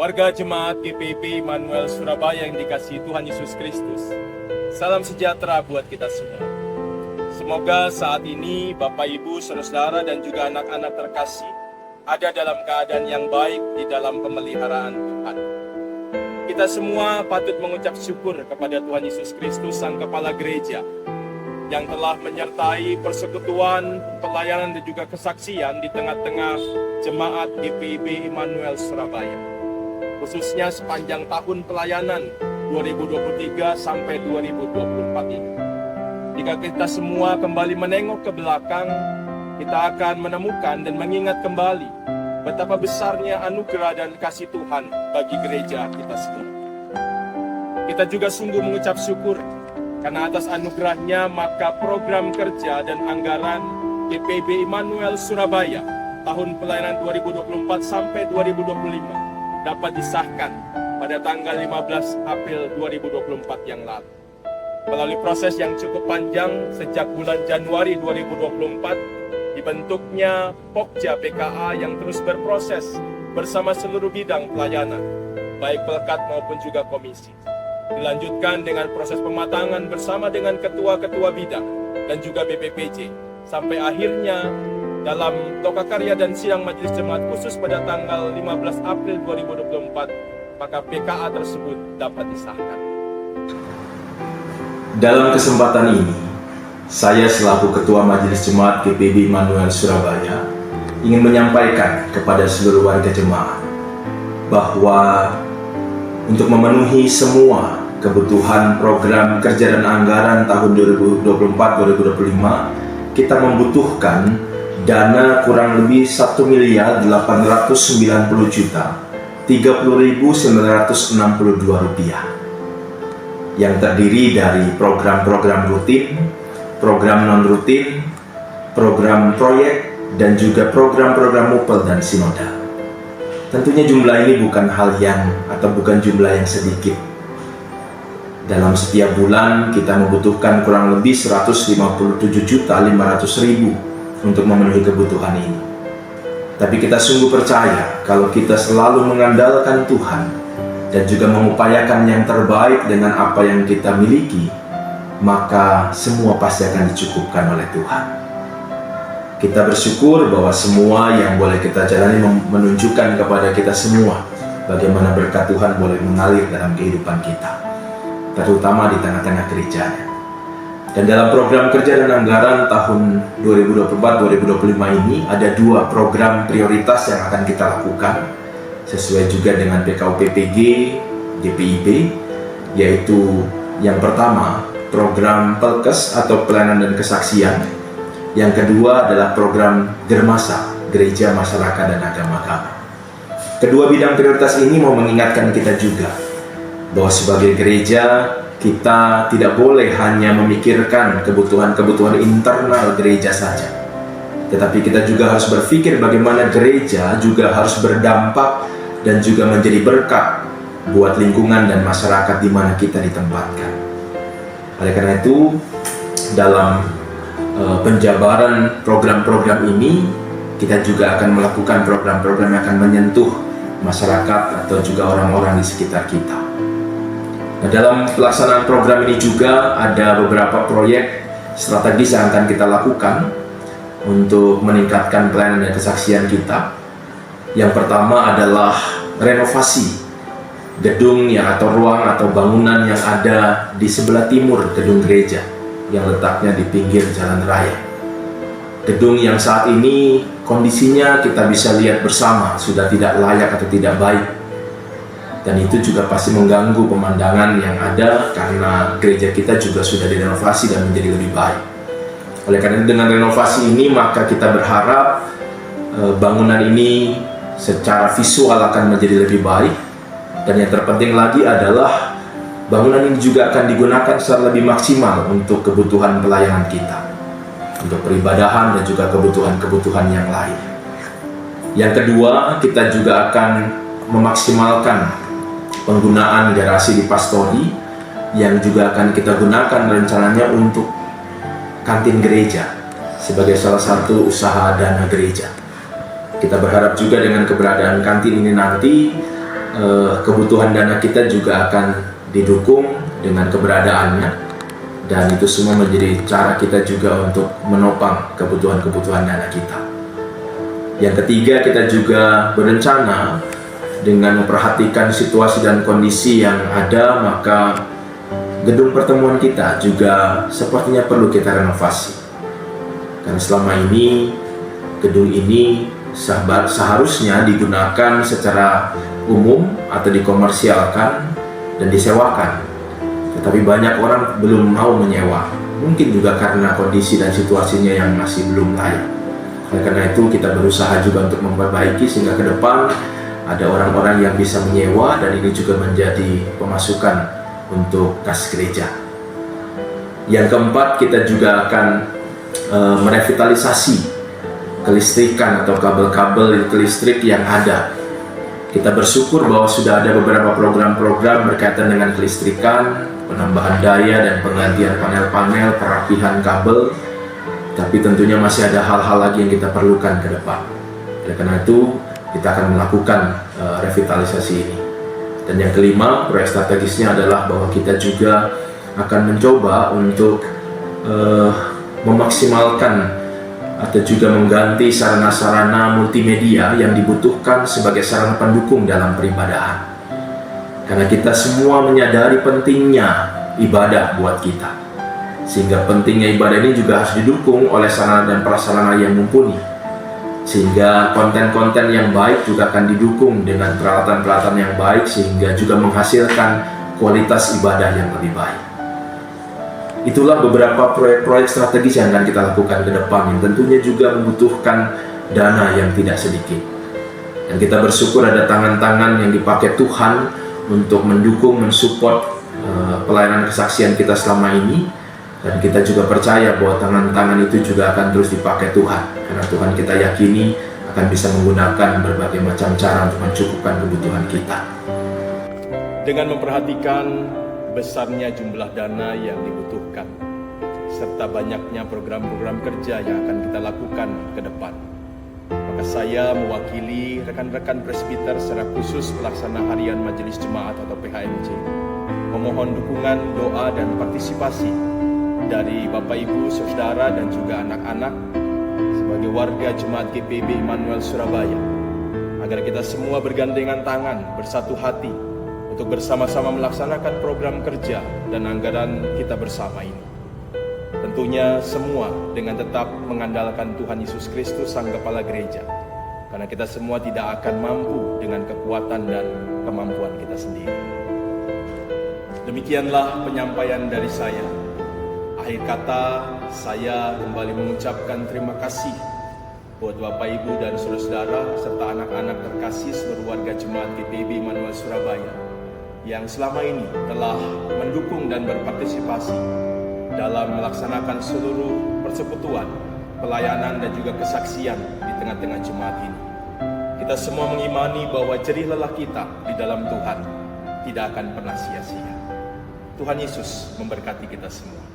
Warga Jemaat GPIB Immanuel Surabaya yang dikasihi Tuhan Yesus Kristus, salam sejahtera buat kita semua. Semoga saat ini Bapak, Ibu, Saudara, dan juga anak-anak terkasih ada dalam keadaan yang baik di dalam pemeliharaan Tuhan. Kita semua patut mengucap syukur kepada Tuhan Yesus Kristus, Sang Kepala Gereja, yang telah menyertai persekutuan, pelayanan, dan juga kesaksian di tengah-tengah Jemaat GPIB Immanuel Surabaya. Khususnya sepanjang tahun pelayanan 2023 sampai 2024 ini. Jika kita semua kembali menengok ke belakang, kita akan menemukan dan mengingat kembali betapa besarnya anugerah dan kasih Tuhan bagi gereja kita semua. Kita juga sungguh mengucap syukur karena atas anugerahnya maka program kerja dan anggaran GPIB Immanuel Surabaya tahun pelayanan 2024 sampai 2025 dapat disahkan pada tanggal 15 April 2024 yang lalu. Melalui proses yang cukup panjang sejak bulan Januari 2024, dibentuknya Pokja PKA yang terus berproses bersama seluruh bidang pelayanan, baik pelekat maupun juga komisi. Dilanjutkan dengan proses pematangan bersama dengan ketua-ketua bidang dan juga BPPJ, sampai akhirnya dalam Toka Karya dan Sidang Majelis Jemaat Khusus pada tanggal 15 April 2024, maka PKA tersebut dapat disahkan. Dalam kesempatan ini, saya selaku Ketua Majelis Jemaat GPIB Immanuel Surabaya ingin menyampaikan kepada seluruh warga jemaat bahwa untuk memenuhi semua kebutuhan program kerja dan anggaran tahun 2024-2025, kita membutuhkan dana kurang lebih 1.890.030.962 rupiah yang terdiri dari program-program rutin, program non-rutin, program proyek, dan juga program-program mupel dan sinodal. Tentunya jumlah ini bukan jumlah yang sedikit. Dalam setiap bulan kita membutuhkan kurang lebih 157.500.000 untuk memenuhi kebutuhan ini. Tapi kita sungguh percaya kalau kita selalu mengandalkan Tuhan dan juga mengupayakan yang terbaik dengan apa yang kita miliki, maka semua pasti akan dicukupkan oleh Tuhan. Kita bersyukur bahwa semua yang boleh kita jalani menunjukkan kepada kita semua bagaimana berkat Tuhan boleh mengalir dalam kehidupan kita, terutama di tengah-tengah gerejanya. Dan dalam program kerja dan anggaran tahun 2024-2025 ini ada dua program prioritas yang akan kita lakukan sesuai juga dengan PKUPPG GPIB, yaitu yang pertama program Pelkes atau pelayanan dan kesaksian, yang kedua adalah program Germasa, Gereja Masyarakat dan Agama-Agama. Kedua bidang prioritas ini mau mengingatkan kita juga bahwa sebagai gereja kita tidak boleh hanya memikirkan kebutuhan-kebutuhan internal gereja saja, tetapi kita juga harus berpikir bagaimana gereja juga harus berdampak dan juga menjadi berkat buat lingkungan dan masyarakat di mana kita ditempatkan. Oleh karena itu, dalam penjabaran program-program ini, kita juga akan melakukan program-program yang akan menyentuh masyarakat atau juga orang-orang di sekitar kita. Nah, dalam pelaksanaan program ini juga ada beberapa proyek strategis yang akan kita lakukan untuk meningkatkan pelayanan dan kesaksian kita. Yang pertama adalah renovasi gedung atau ruang atau bangunan yang ada di sebelah timur gedung gereja yang letaknya di pinggir jalan raya. Gedung yang saat ini kondisinya kita bisa lihat bersama sudah tidak layak atau tidak baik. Dan itu juga pasti mengganggu pemandangan yang ada karena gereja kita juga sudah direnovasi dan menjadi lebih baik. Oleh karena itu dengan renovasi ini maka kita berharap bangunan ini secara visual akan menjadi lebih baik. Dan yang terpenting lagi adalah bangunan ini juga akan digunakan secara lebih maksimal untuk kebutuhan pelayanan kita, untuk peribadahan dan juga kebutuhan-kebutuhan yang lain. Yang kedua, kita juga akan memaksimalkan penggunaan garasi di pastori yang juga akan kita gunakan rencananya untuk kantin gereja sebagai salah satu usaha dana gereja. Kita berharap juga dengan keberadaan kantin ini nanti kebutuhan dana kita juga akan didukung dengan keberadaannya, dan itu semua menjadi cara kita juga untuk menopang kebutuhan-kebutuhan dana kita. Yang ketiga, kita juga berencana dengan memperhatikan situasi dan kondisi yang ada, maka gedung pertemuan kita juga sepertinya perlu kita renovasi. Karena selama ini gedung ini seharusnya digunakan secara umum atau dikomersialkan dan disewakan, tetapi banyak orang belum mau menyewa, mungkin juga karena kondisi dan situasinya yang masih belum layak. Oleh karena itu kita berusaha juga untuk memperbaiki sehingga ke depan ada orang-orang yang bisa menyewa, dan ini juga menjadi pemasukan untuk kas gereja. Yang keempat, kita juga akan merevitalisasi kelistrikan atau kabel-kabel listrik yang ada. Kita bersyukur bahwa sudah ada beberapa program-program berkaitan dengan kelistrikan, penambahan daya dan penggantian panel-panel, perapihan kabel, tapi tentunya masih ada hal-hal lagi yang kita perlukan ke depan. Oleh karena itu, kita akan melakukan revitalisasi ini. Dan yang kelima, proyek strategisnya adalah bahwa kita juga akan mencoba untuk memaksimalkan atau juga mengganti sarana-sarana multimedia yang dibutuhkan sebagai sarana pendukung dalam peribadahan. Karena kita semua menyadari pentingnya ibadah buat kita, sehingga pentingnya ibadah ini juga harus didukung oleh sarana dan prasarana yang mumpuni, sehingga konten-konten yang baik juga akan didukung dengan peralatan-peralatan yang baik, sehingga juga menghasilkan kualitas ibadah yang lebih baik. Itulah beberapa proyek-proyek strategis yang akan kita lakukan ke depan, yang tentunya juga membutuhkan dana yang tidak sedikit. Dan kita bersyukur ada tangan-tangan yang dipakai Tuhan untuk mendukung, mensupport pelayanan kesaksian kita selama ini. Dan kita juga percaya bahwa tangan-tangan itu juga akan terus dipakai Tuhan, karena Tuhan kita yakini akan bisa menggunakan berbagai macam cara untuk mencukupkan kebutuhan kita. Dengan memperhatikan besarnya jumlah dana yang dibutuhkan, serta banyaknya program-program kerja yang akan kita lakukan ke depan, maka saya mewakili rekan-rekan presbiter secara khusus pelaksana harian Majelis Jemaat atau PHMJ, memohon dukungan, doa, dan partisipasi dari Bapak Ibu, Saudara, dan juga anak-anak sebagai warga Jemaat GPIB Immanuel Surabaya, agar kita semua bergandengan tangan, bersatu hati untuk bersama-sama melaksanakan program kerja dan anggaran kita bersama ini. Tentunya semua dengan tetap mengandalkan Tuhan Yesus Kristus, Sang Kepala Gereja, karena kita semua tidak akan mampu dengan kekuatan dan kemampuan kita sendiri. Demikianlah penyampaian dari saya. Akhir kata, saya kembali mengucapkan terima kasih buat Bapak, Ibu, dan saudara-saudara, serta anak-anak terkasih seluruh warga Jemaat GPIB Immanuel Surabaya yang selama ini telah mendukung dan berpartisipasi dalam melaksanakan seluruh persekutuan, pelayanan, dan juga kesaksian di tengah-tengah jemaat ini. Kita semua mengimani bahwa jerih lelah kita di dalam Tuhan tidak akan pernah sia-sia. Tuhan Yesus memberkati kita semua.